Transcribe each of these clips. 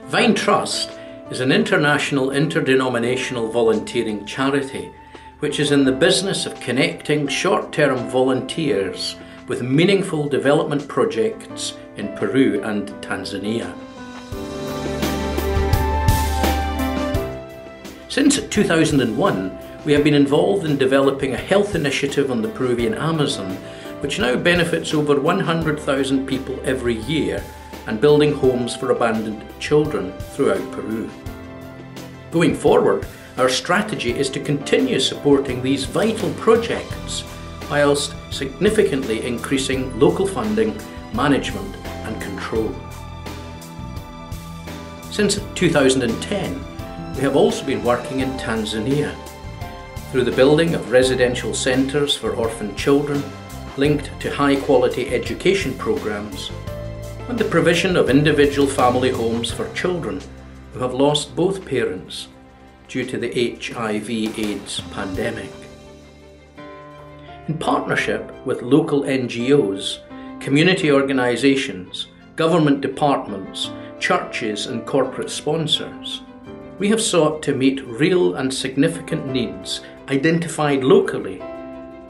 Vine Trust is an international interdenominational volunteering charity which is in the business of connecting short-term volunteers with meaningful development projects in Peru and Tanzania. Since 2001, we have been involved in developing a health initiative on the Peruvian Amazon, which now benefits over 100,000 people every year, and building homes for abandoned children throughout Peru. Going forward, our strategy is to continue supporting these vital projects whilst significantly increasing local funding, management and control. Since 2010, we have also been working in Tanzania through the building of residential centres for orphan children linked to high-quality education programmes and the provision of individual family homes for children who have lost both parents due to the HIV/AIDS pandemic. In partnership with local NGOs, community organisations, government departments, churches and corporate sponsors, we have sought to meet real and significant needs identified locally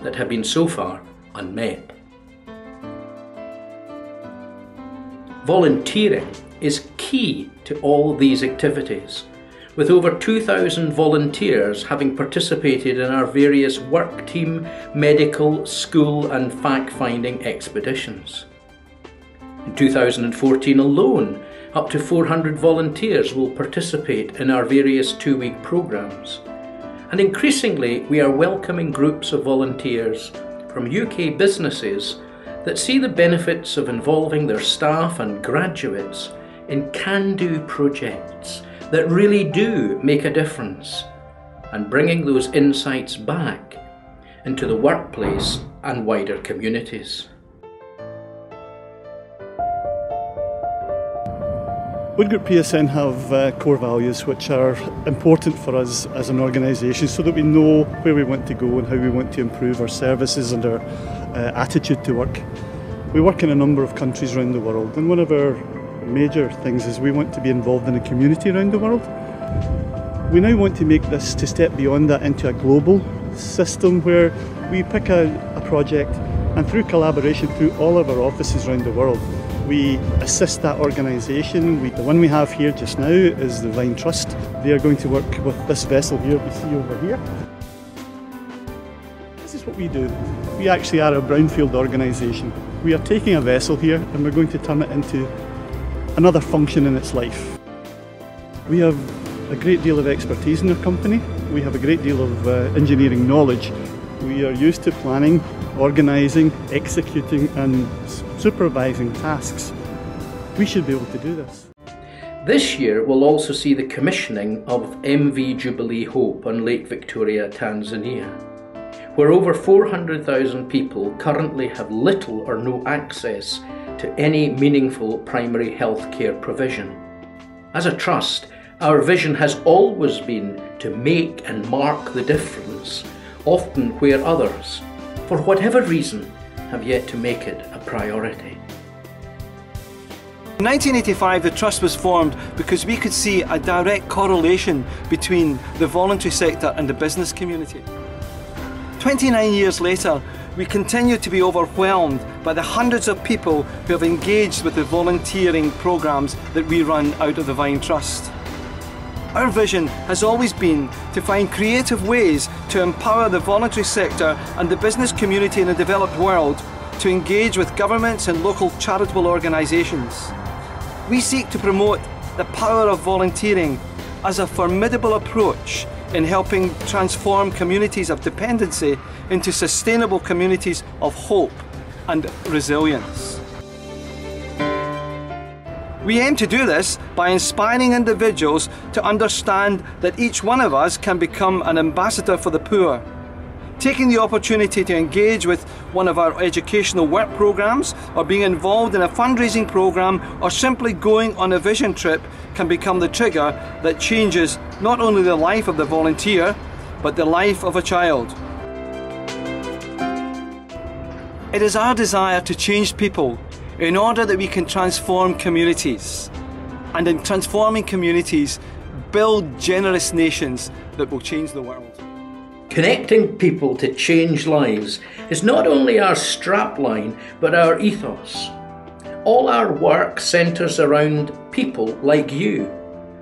that have been so far unmet. Volunteering is key to all these activities, with over 2,000 volunteers having participated in our various work team, medical, school and fact-finding expeditions. In 2014 alone, up to 400 volunteers will participate in our various two-week programmes. And increasingly, we are welcoming groups of volunteers from UK businesses that see the benefits of involving their staff and graduates in can-do projects that really do make a difference, and bringing those insights back into the workplace and wider communities. Wood Group PSN have core values which are important for us as an organisation so that we know where we want to go and how we want to improve our services and our attitude to work. We work in a number of countries around the world, and one of our major things is we want to be involved in a community around the world. We now want to make this to step beyond that into a global system where we pick a project and through collaboration through all of our offices around the world, we assist that organisation. The one we have here just now is the Vine Trust. They are going to work with this vessel here we see over here. This is what we do. We actually are a brownfield organisation. We are taking a vessel here and we're going to turn it into another function in its life. We have a great deal of expertise in our company. We have a great deal of engineering knowledge. We are used to planning, organising, executing and supervising tasks. We should be able to do this. This year will also see the commissioning of MV Jubilee Hope on Lake Victoria, Tanzania, where over 400,000 people currently have little or no access to any meaningful primary health care provision. As a trust, our vision has always been to make and mark the difference, often where others, for whatever reason, have yet to make it a priority. In 1985, the Trust was formed because we could see a direct correlation between the voluntary sector and the business community. 29 years later, we continue to be overwhelmed by the hundreds of people who have engaged with the volunteering programs that we run out of the Vine Trust. Our vision has always been to find creative ways to empower the voluntary sector and the business community in the developed world to engage with governments and local charitable organisations. We seek to promote the power of volunteering as a formidable approach in helping transform communities of dependency into sustainable communities of hope and resilience. We aim to do this by inspiring individuals to understand that each one of us can become an ambassador for the poor. Taking the opportunity to engage with one of our educational work programs, or being involved in a fundraising program, or simply going on a vision trip can become the trigger that changes not only the life of the volunteer, but the life of a child. It is our desire to change people in order that we can transform communities. And in transforming communities, build generous nations that will change the world. Connecting people to change lives is not only our strapline, but our ethos. All our work centres around people like you,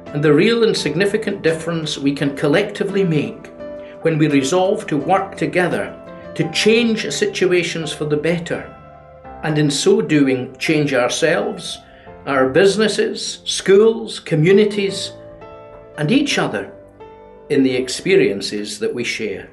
and the real and significant difference we can collectively make when we resolve to work together to change situations for the better, and in so doing change ourselves, our businesses, schools, communities, and each other in the experiences that we share.